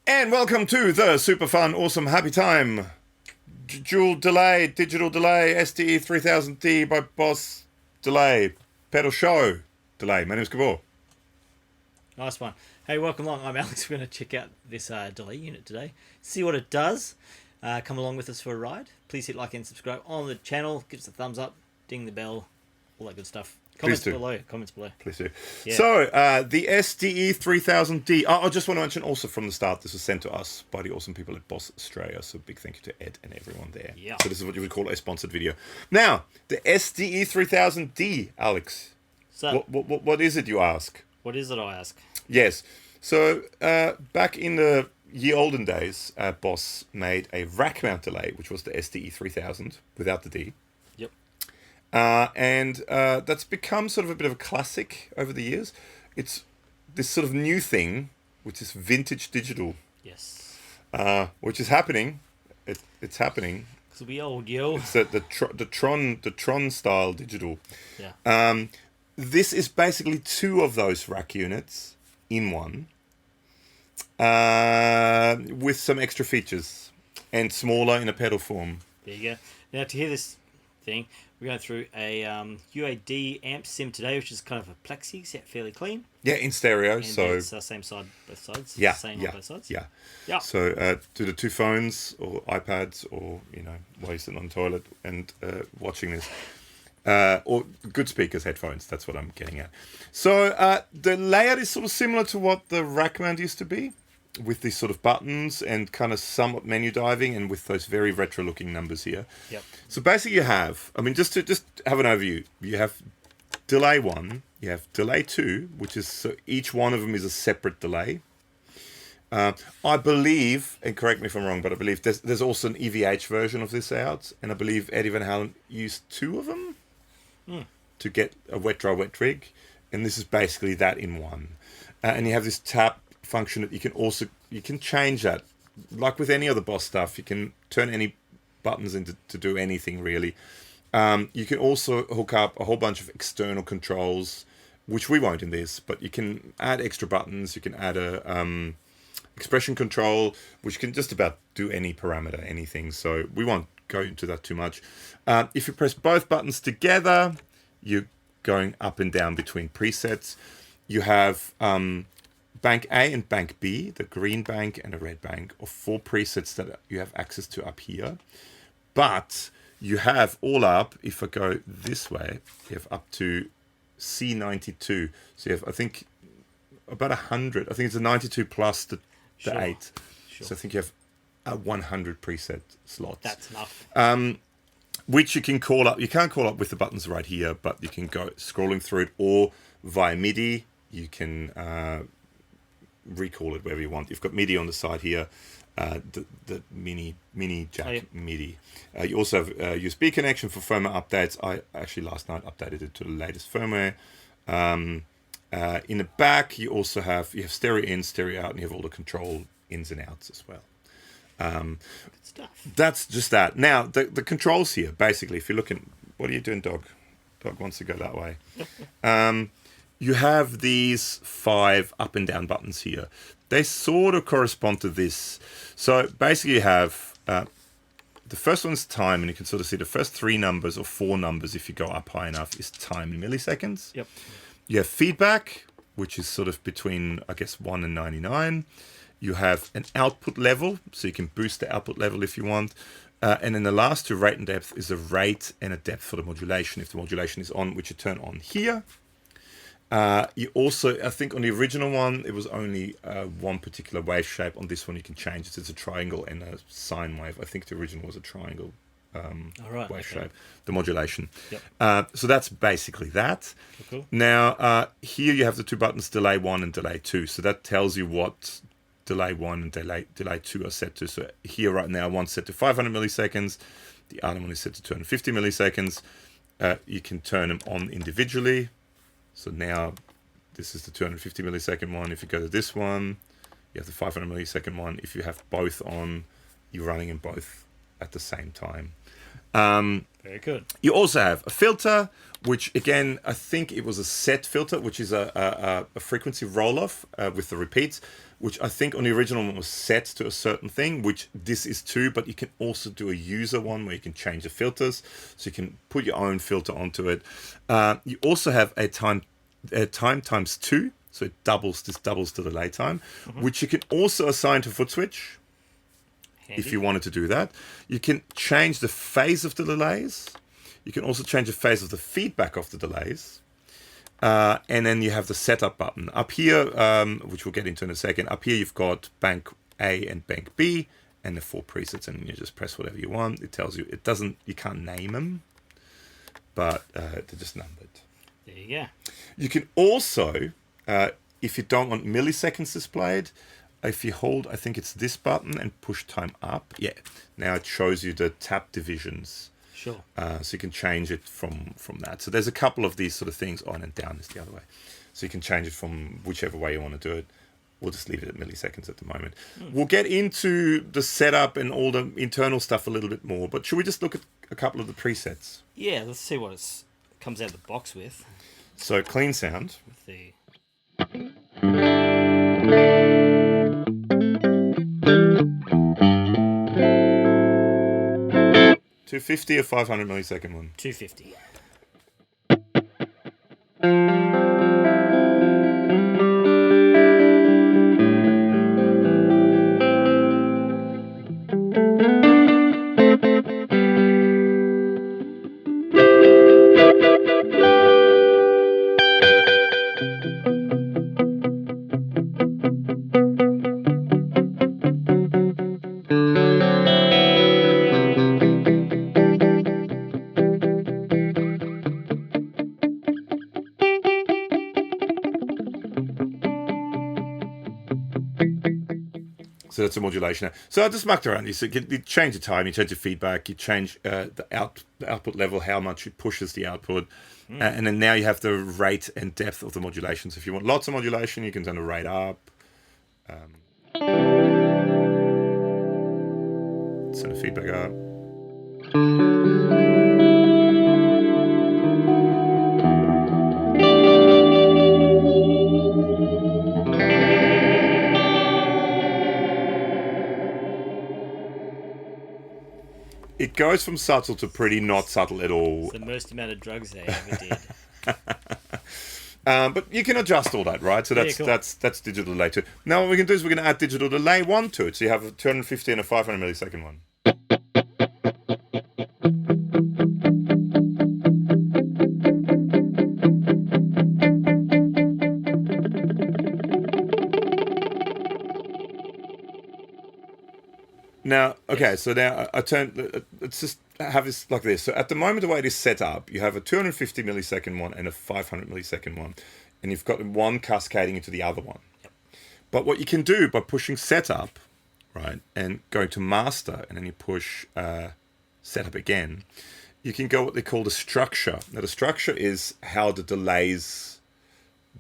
And welcome to the super fun, awesome, happy time dual delay, digital delay, SDE-3000D by Boss Delay, pedal show delay. My name is Gabor. Nice one. Hey, welcome along. I'm Alex. We're going to check out this delay unit today, see what it does. Come along with us for a ride. Please hit like and subscribe on the channel. Give us a thumbs up, ding the bell, all that good stuff. Comments below. Please do. Yeah. So, the SDE-3000D. I just want to mention also from the start, this was sent to us by the awesome people at Boss Australia. So, big thank you to Ed and everyone there. Yeah. So, this is what you would call a sponsored video. Now, the SDE-3000D, Alex. So, What is it, you ask? what is it, I ask? Yes. So, back in the ye olden days, Boss made a rack mount delay, which was the SDE-3000 without the D. Yep. And that's become sort of a bit of a classic over the years. It's this sort of new thing, which is vintage digital, Yes. which is happening. It's happening. Because we old, yo. It's the Tron style digital. Yeah. This is basically two of those rack units in one, with some extra features and smaller in a pedal form. There you go. Now, to hear this thing, we're going through a UAD amp sim today, which is kind of a plexi, set fairly clean. Yeah, in stereo. And So it's same side, both sides. yeah, Same yeah, on both sides. yeah. Yeah. So to the two phones or iPads or while you're sitting on the toilet and watching this, or good speakers, headphones. That's what I'm getting at. So the layout is sort of similar to what the rack mount used to be, with these sort of buttons and kind of somewhat menu diving, and with those very retro looking numbers here. Yep. So basically, you have, just to have an overview, you have delay 1, you have delay 2, which is, so each one of them is a separate delay. I believe, and correct me if I'm wrong, but I believe there's also an EVH version of this out, and I believe Eddie Van Halen used 2 of them to get a wet dry wet rig, and this is basically that in one. And you have this tap function that you can change that, like with any other Boss stuff. You can turn any buttons into to do anything really. You can also hook up a whole bunch of external controls, which we won't in this, but you can add extra buttons. You can add a expression control, which can just about do any parameter, anything. So we won't go into that too much. If you press both buttons together, you're going up and down between presets. You have Bank A and Bank B, the green bank and a red bank, or 4 presets that you have access to up here. But you have all up, if I go this way, you have up to C92. So you have, I think, about 100. I think it's a 92 plus the Sure. 8. Sure. So I think you have 100 preset slots. That's enough. Which you can call up. You can't call up with the buttons right here, but you can go scrolling through it, or via MIDI. You can recall it wherever you want. You've got MIDI on the side here, the mini jack MIDI. You also have a USB connection for firmware updates. I actually last night updated it to the latest firmware. In the back, you also have stereo in, stereo out, and you have all the control ins and outs as well. Good stuff. That's just that. Now, the controls here, basically, if you're looking... What are you doing, dog? Dog wants to go that way. You have these 5 up and down buttons here. They sort of correspond to this. So, basically, you have... the first one's time, and you can sort of see the first 3 numbers, or 4 numbers, if you go up high enough, is time in milliseconds. Yep. You have feedback, which is sort of between, I guess, 1 and 99. You have an output level, so you can boost the output level if you want. And then the last 2, rate and depth, is a rate and a depth for the modulation. If the modulation is on, which you turn on here. You also, I think on the original one, it was only one particular wave shape. On this one, you can change it. It's a triangle and a sine wave. I think the original was a triangle wave shape, the modulation. Yep. So that's basically that. Cool. Now, here you have the 2 buttons, delay 1 and delay 2. So that tells you what delay 1 and delay 2 are set to. So here right now, one's set to 500 milliseconds. The other one is set to 250 milliseconds. You can turn them on individually. So now this is the 250 millisecond one. If you go to this one, you have the 500 millisecond one. If you have both on, you're running them both at the same time. Very good. You also have a filter, which again, I think it was a set filter, which is a frequency roll-off with the repeats, which I think on the original one was set to a certain thing, which this is too, but you can also do a user one where you can change the filters, so you can put your own filter onto it. You also have a time times 2, so it doubles the delay time, which you can also assign to foot switch. Handy. If you wanted to do that. You can change the phase of the delays. You can also change the phase of the feedback of the delays. And then you have the setup button. Up here, which we'll get into in a second, up here you've got bank A and bank B and the 4 presets, and you just press whatever you want. It tells you, you can't name them, but they're just numbered. There you go. You can also, if you don't want milliseconds displayed, if you hold, I think it's this button and push time up, now it shows you the tap divisions. Sure. So you can change it from that. So there's a couple of these sort of things. On and down is the other way. So you can change it from whichever way you want to do it. We'll just leave it at milliseconds at the moment. We'll get into the setup and all the internal stuff a little bit more, but should we just look at a couple of the presets? Yeah, let's see what it comes out of the box with. So clean sound. With the... 250 or 500 millisecond one? 250. So that's a modulation. So I just mucked around. You change the time, you change the feedback, you change the output level, how much it pushes the output. And then now you have the rate and depth of the modulation. So if you want lots of modulation, you can turn the rate up. Turn the feedback up. It goes from subtle to pretty not subtle at all. It's the most amount of drugs they ever did. But you can adjust all that, right? So that's cool. that's digital delay too. Now what we can do is we're going to add digital delay 1 to it. So you have a 250 and a 500 millisecond one. Now, okay, so now I turn, let's just have this like this. So at the moment, the way it is set up, you have a 250 millisecond one and a 500 millisecond one, and you've got one cascading into the other one. Yep. But what you can do by pushing setup, right, and going to master, and then you push setup again, you can go what they call the structure. Now, the structure is how the delays,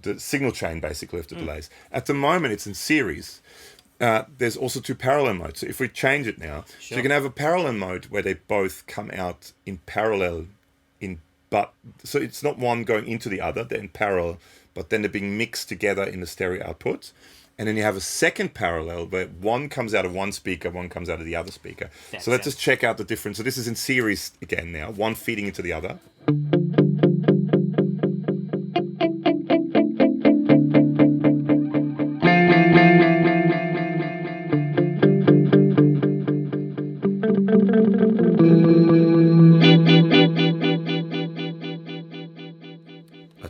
the signal chain basically of the delays. At the moment, it's in series. There's also 2 parallel modes. So if we change it now, so you can have a parallel mode where they both come out in parallel, so it's not one going into the other, they're in parallel, but then they're being mixed together in the stereo output. And then you have a second parallel where one comes out of one speaker, one comes out of the other speaker. So let's just check out the difference. So this is in series again now, one feeding into the other.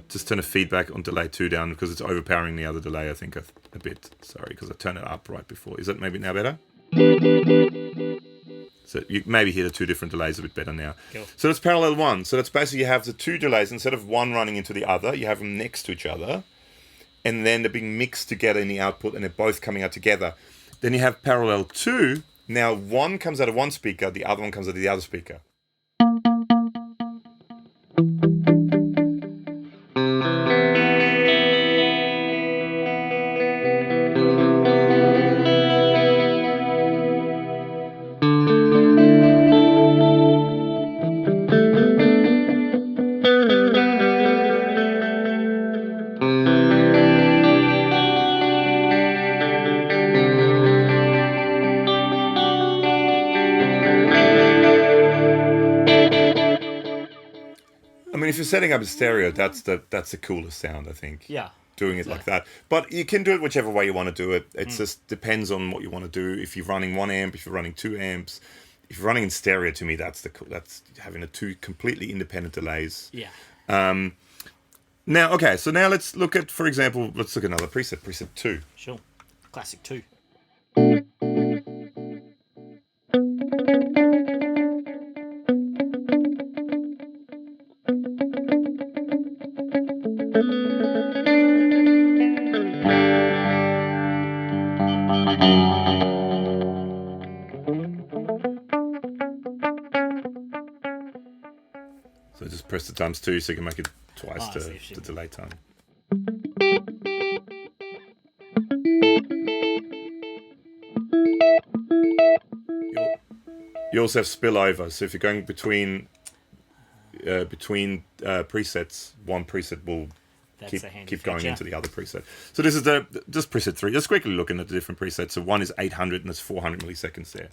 Just turn the feedback on delay 2 down because it's overpowering the other delay, I think, a bit. Sorry, because I turned it up right before. Is it maybe now better? So you maybe hear the 2 different delays a bit better now. Cool. So that's parallel 1. So that's basically you have the 2 delays. Instead of one running into the other, you have them next to each other. And then they're being mixed together in the output and they're both coming out together. Then you have parallel 2. Now one comes out of one speaker, the other one comes out of the other speaker. you're setting up a stereo, that's the coolest sound, I think. Yeah. Doing it like that. But you can do it whichever way you want to do it. It just depends on what you want to do. If you're running 1 amp, if you're running 2 amps, if you're running in stereo, to me, that's having two completely independent delays. Yeah. Now, okay, so now let's look at, for example, let's look at another preset 2. Sure. Classic 2. So just press the ×2 so you can make it twice the delay time. You also have spillover, so if you're going between presets, one preset will keep going into the other preset. So this is just preset 3. Just quickly looking at the different presets. So one is 800 and it's 400 milliseconds there.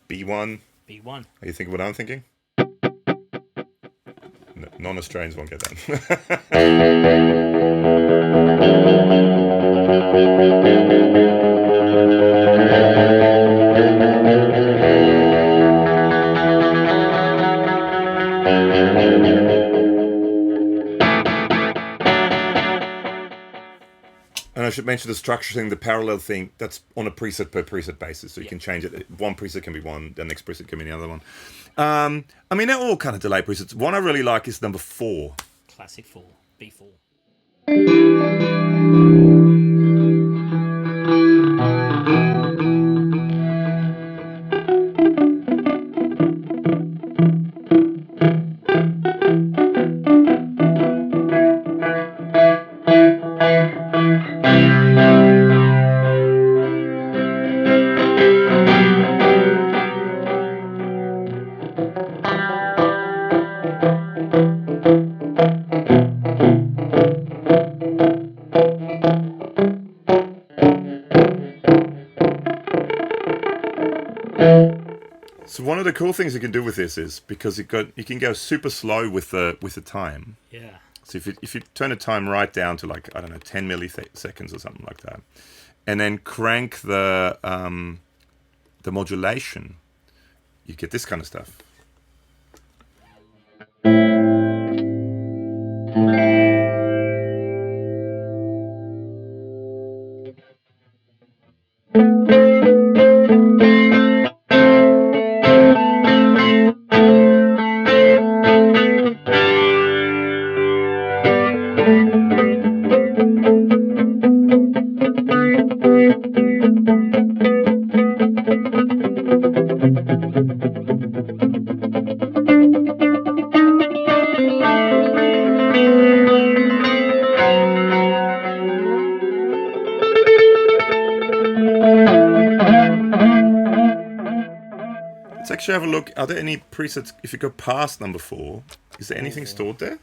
B1. B1. Are you thinking what I'm thinking? No, non-Australians won't get that. And I should mention the structure thing, the parallel thing, that's on a preset per preset basis. So you can change it. One preset can be one, the next preset can be the other one. I mean, they're all kind of delay presets. One I really like is number 4. Classic 4. B4. So one of the cool things you can do with this is because you can go super slow with the time. Yeah. So if you turn the time right down to like, I don't know, 10 milliseconds or something like that, and then crank the modulation, you get this kind of stuff. Let's actually have a look. Are there any presets? If you go past number 4, is there anything stored there?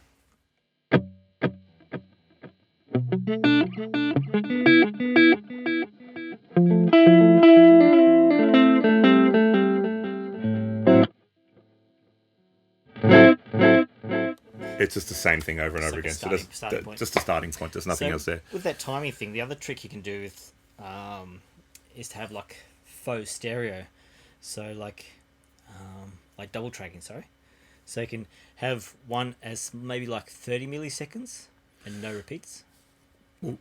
It's just the same thing over and over again. So that's just a starting point. There's nothing else there. With that timing thing, the other trick you can do with is to have like faux stereo. So like double tracking, sorry. So you can have one as maybe like 30 milliseconds and no repeats. Well,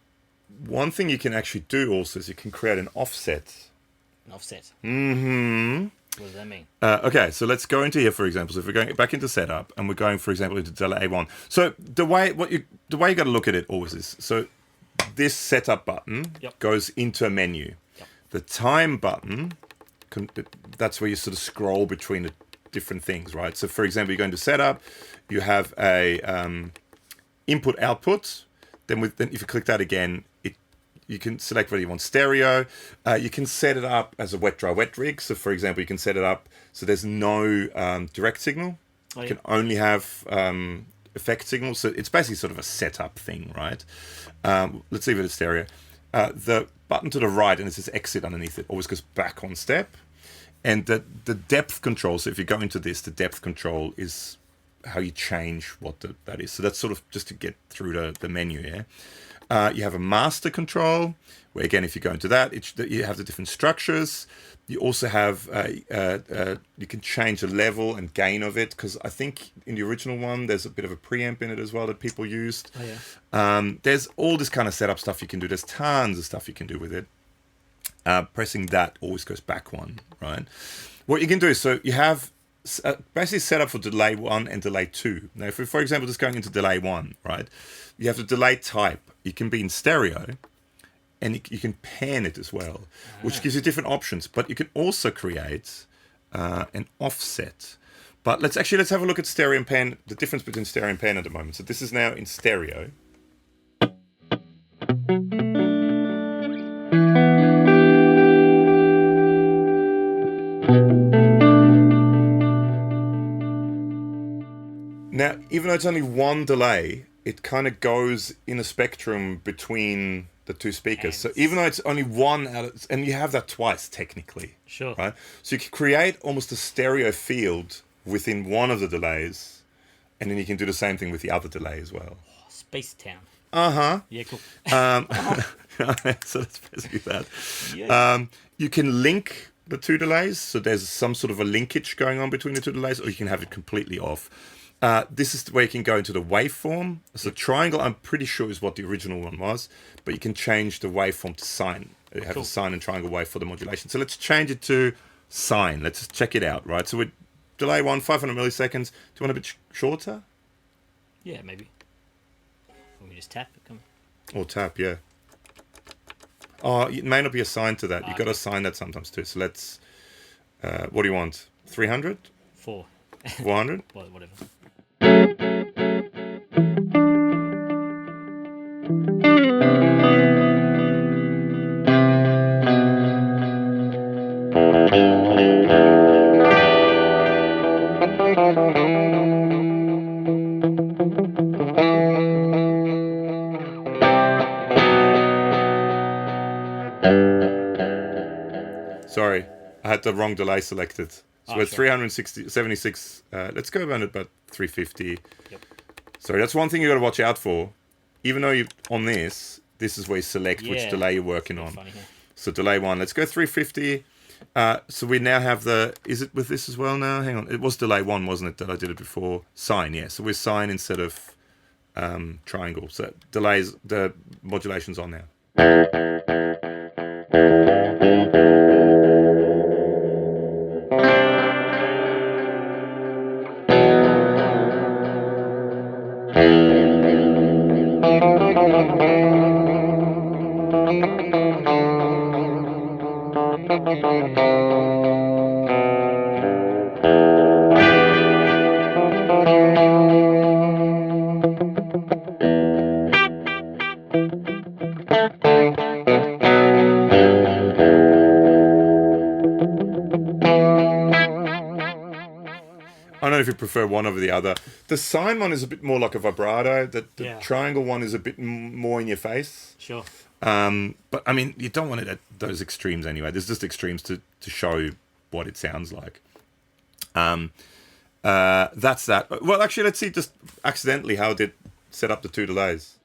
one thing you can actually do also is you can create an offset. An offset. Mm-hmm. What does that mean? Okay, so let's go into here, for example. So if we're going back into setup and we're going, for example, into delay 1. So the way you got to look at it always is, so this setup button goes into a menu. Yep. The time button, that's where you sort of scroll between the different things, right? So for example, you go into setup, you have a input output. Then if you click that again, you can select whether you want stereo. You can set it up as a wet dry wet rig. So for example, you can set it up so there's no direct signal. You can only have effect signal. So it's basically sort of a setup thing, right? Let's leave it as stereo. The button to the right, and it says exit underneath it, always goes back one step. And the depth control, so if you go into this, the depth control is how you change what that is. So that's sort of just to get through the menu here. You have a master control, where again, if you go into that, you have the different structures. You also have, you can change the level and gain of it, because I think in the original one, there's a bit of a preamp in it as well that people used. Oh, yeah. There's all this kind of setup stuff you can do. There's tons of stuff you can do with it. Pressing that always goes back one, right? What you can do is, so you have basically set up for delay 1 and delay 2. Now, if we're, for example, just going into delay 1, right? You have the delay type. You can be in stereo, and you can pan it as well, which gives you different options. But you can also create an offset. But let's have a look at stereo and pan, the difference between stereo and pan at the moment. So this is now in stereo. Now, even though it's only one delay, it kind of goes in a spectrum between the two speakers. So even though it's only one and you have that twice technically. Sure. Right? So you can create almost a stereo field within one of the delays, and then you can do the same thing with the other delay as well. Oh, Space Town. Uh-huh. Yeah, cool. So that's basically that. Yeah. You can link the two delays, so there's some sort of a linkage going on between the two delays, or you can have it completely off. This is where you can go into the waveform. So triangle, I'm pretty sure, is what the original one was, but you can change the waveform to sine. You have a sine and triangle wave for the modulation. So let's change it to sine. Let's just check it out, right? So with delay 1, 500 milliseconds. Do you want a bit shorter? Yeah, maybe. Or we just tap it. Come on. Or tap, yeah. Oh, it may not be assigned to that. You've got to assign that sometimes too. So let's, what do you want? 300? 4. 400? Well, whatever. Sorry, I had the wrong delay selected. So we're at 376. Let's go around at about 350. Yep. Sorry, that's one thing you got to watch out for. Even though you on this is where you select which delay you're working on. Funny, huh? So delay 1, let's go 350. So we now have is it with this as well now? Hang on, it was delay 1, wasn't it, that I did it before? Sine, yeah. So we're sine instead of triangle. So delays, the modulation's on now. I don't know if you prefer one over the other. The sine one is a bit more like a vibrato. The triangle one is a bit more in your face. Sure. But I mean, you don't want it at those extremes anyway. There's just extremes to show what it sounds like. That's that. Well, actually, let's see just accidentally how it did set up the two delays.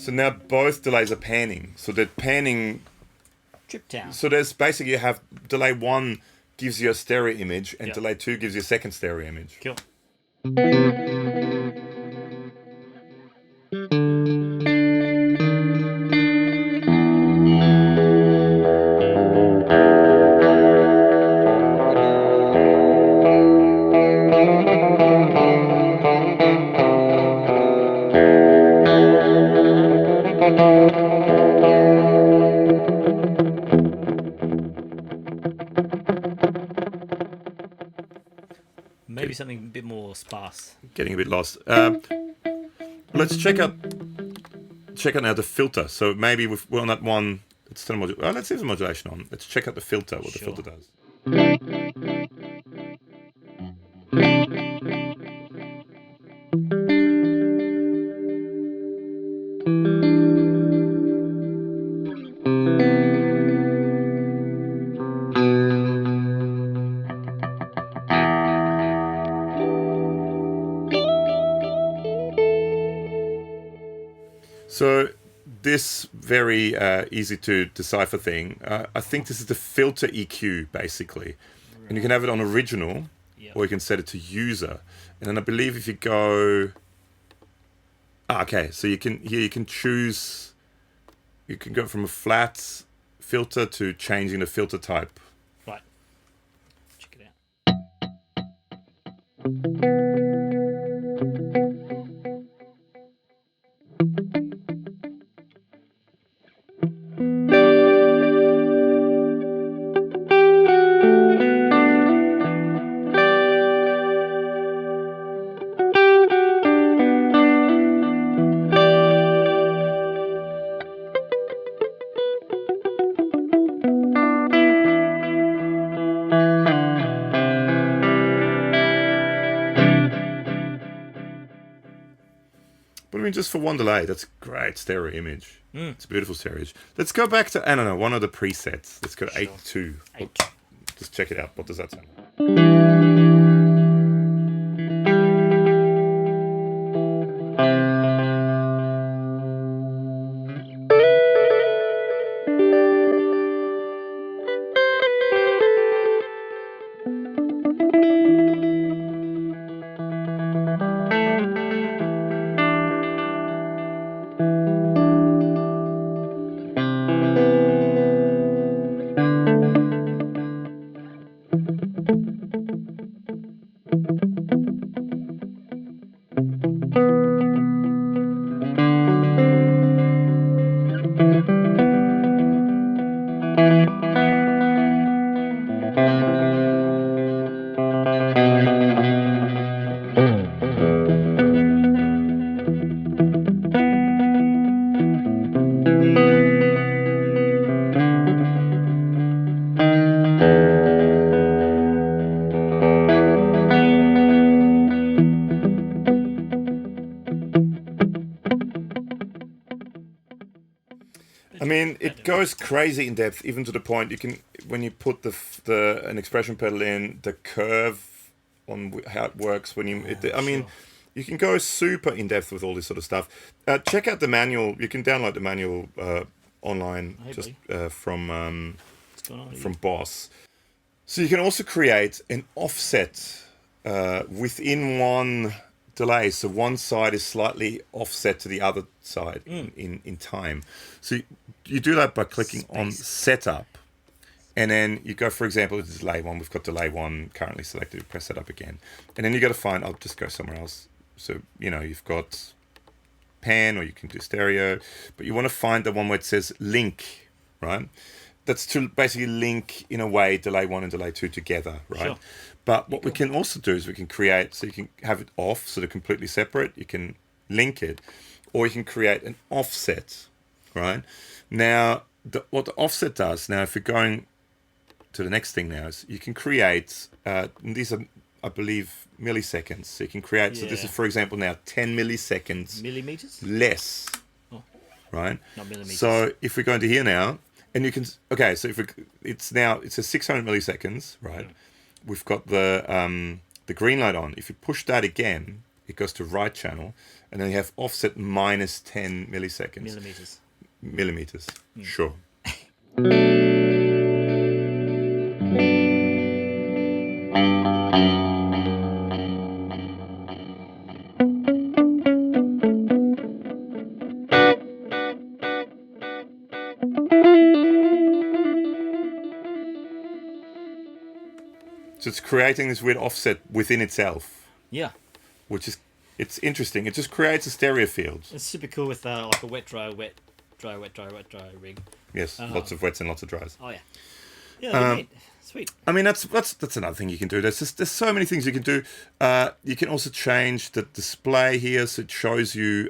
So now both delays are panning. So they're panning. Trip town. So there's basically you have delay 1 gives you a stereo image, and Yep. delay 2 gives you a second stereo image. Cool. Maybe something a bit more sparse. Getting a bit lost. Let's check out now the filter. So maybe we're on that one. It's still let's see the modulation on. Let's check out the filter. What Sure. the filter does. So this very easy to decipher thing, I think this is the filter EQ basically, and you can have it on original, Yep. or you can set it to user. And then I believe if you go, okay, so you can choose, you can go from a flat filter to changing the filter type. Right. Check it out. But I mean, just for one delay, that's a great stereo image. It's a beautiful stereo image. Let's go back to, I don't know, one of the presets. Let's go to Sure. 8.2. 8. Just check it out. What does that sound? I mean, it goes crazy in depth, even to the point you can, when you put an expression pedal in, the curve on how it works when you. I mean, Sure. you can go super in depth with all this sort of stuff. Check out the manual. You can download the manual online, Hey, just buddy. from What's going on with from you? Boss. So you can also create an offset within one delay. So one side is slightly offset to the other side in time. So you do that by clicking on Setup. And then you go, for example, to delay 1. We've got delay 1 currently selected. Press Setup again. And then you got to find, I'll just go somewhere else. So, you know, you've got pan, or you can do stereo. But you want to find the one where it says link, right? That's to basically link, in a way, delay 1 and delay 2 together, right? Sure. But what we can also do is we can create, so you can have it off, so they're completely separate. You can link it, or you can create an offset, right? Now, what the offset does, now if you're going to the next thing now, is you can create, and these are, I believe, milliseconds. So you can create, so this Yeah. is, for example, now 10 milliseconds Millimeters? less, Oh. right? Not millimeters. So if we go into here now, and you can, okay, so if it says 600 milliseconds, right? We've got the green light on. If you push that again, it goes to right channel, and then you have offset minus 10 milliseconds. Millimeters. Sure. So it's creating this weird offset within itself. Yeah. Which is, it's interesting. It just creates a stereo field. It's super cool with like a wet dry rig. Yes, lots of wets and lots of dries. Oh yeah. Yeah, that'd be neat. Sweet. I mean, that's another thing you can do. There's so many things you can do. You can also change the display here, so it shows you,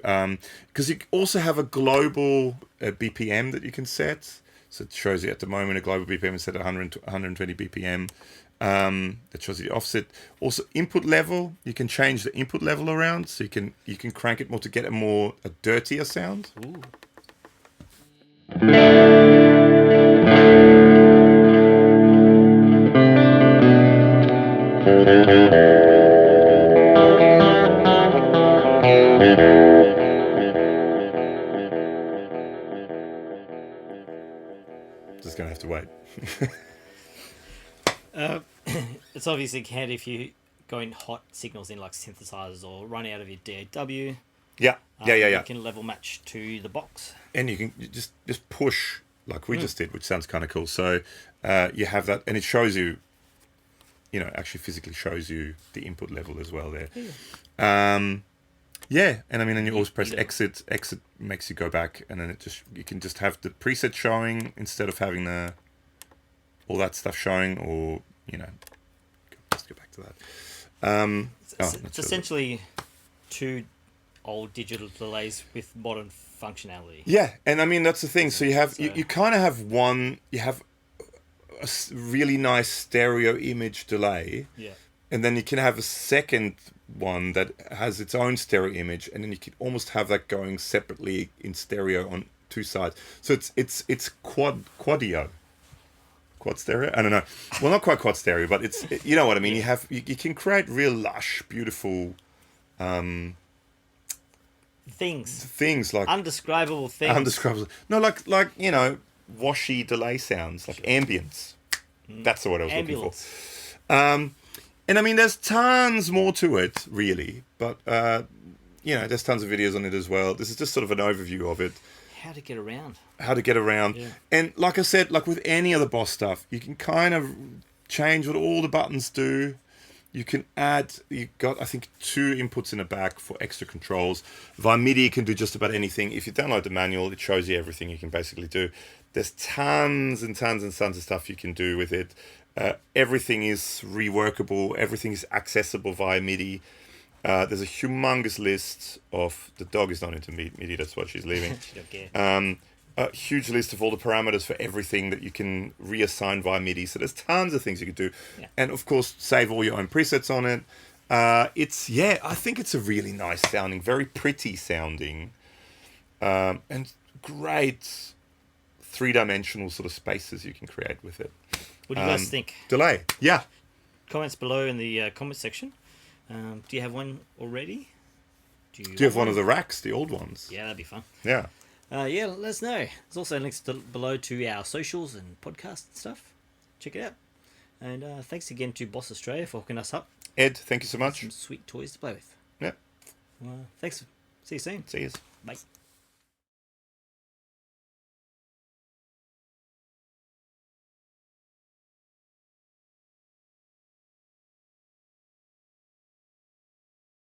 because you also have a global BPM that you can set. So it shows you at the moment a global BPM is set at 120 BPM. That shows you the offset. Also, input level. You can change the input level around, so you can crank it more to get a dirtier sound. Ooh. Just gonna have to wait. It's obviously handy if you go in hot signals in like synthesizers or run out of your DAW. Yeah. You can level match to the box. And you can just push like we just did, which sounds kind of cool. So you have that, and it shows you, actually physically shows you the input level as well there. Yeah. And I mean, and you always press exit. Exit makes you go back, and then you can just have the preset showing instead of having all that stuff showing, or let's go back to that. It's essentially two old digital delays with modern functionality. Yeah, and I mean that's the thing. So you have you kind of have you have a really nice stereo image delay. Yeah. And then you can have a second one that has its own stereo image, and then you can almost have that going separately in stereo on two sides. So it's quadio. Quad stereo? I don't know. Well, not quite quad stereo, but it's, you know what I mean. You can create real lush, beautiful things like undescribable things. Undescribable. No, like washy delay sounds, like ambience. That's what I was looking for. And I mean, there's tons more to it, really. But there's tons of videos on it as well. This is just sort of an overview of it. How to get around. Yeah. And like I said, like with any of the Boss stuff, you can kind of change what all the buttons do. You can add, you've got, I think, 2 inputs in the back for extra controls. Via MIDI, you can do just about anything. If you download the manual, it shows you everything you can basically do. There's tons and tons and tons of stuff you can do with it. Everything is reworkable. Everything is accessible via MIDI. There's a humongous list of... The dog is not into MIDI, that's why she's leaving. She don't care. A huge list of all the parameters for everything that you can reassign via MIDI. So there's tons of things you can do. Yeah. And of course, save all your own presets on it. I think it's a really nice sounding, very pretty sounding, and great 3-dimensional sort of spaces you can create with it. What do you guys think? Delay. Yeah. Comments below in the comment section. Do you have one already? Do you have one of the racks, the old ones? Yeah, that'd be fun. Yeah. Let us know. There's also links below to our socials and podcast stuff. Check it out. And thanks again to Boss Australia for hooking us up. Ed, thank you so much. Some sweet toys to play with. Yeah. Thanks. See you soon. See you. Bye.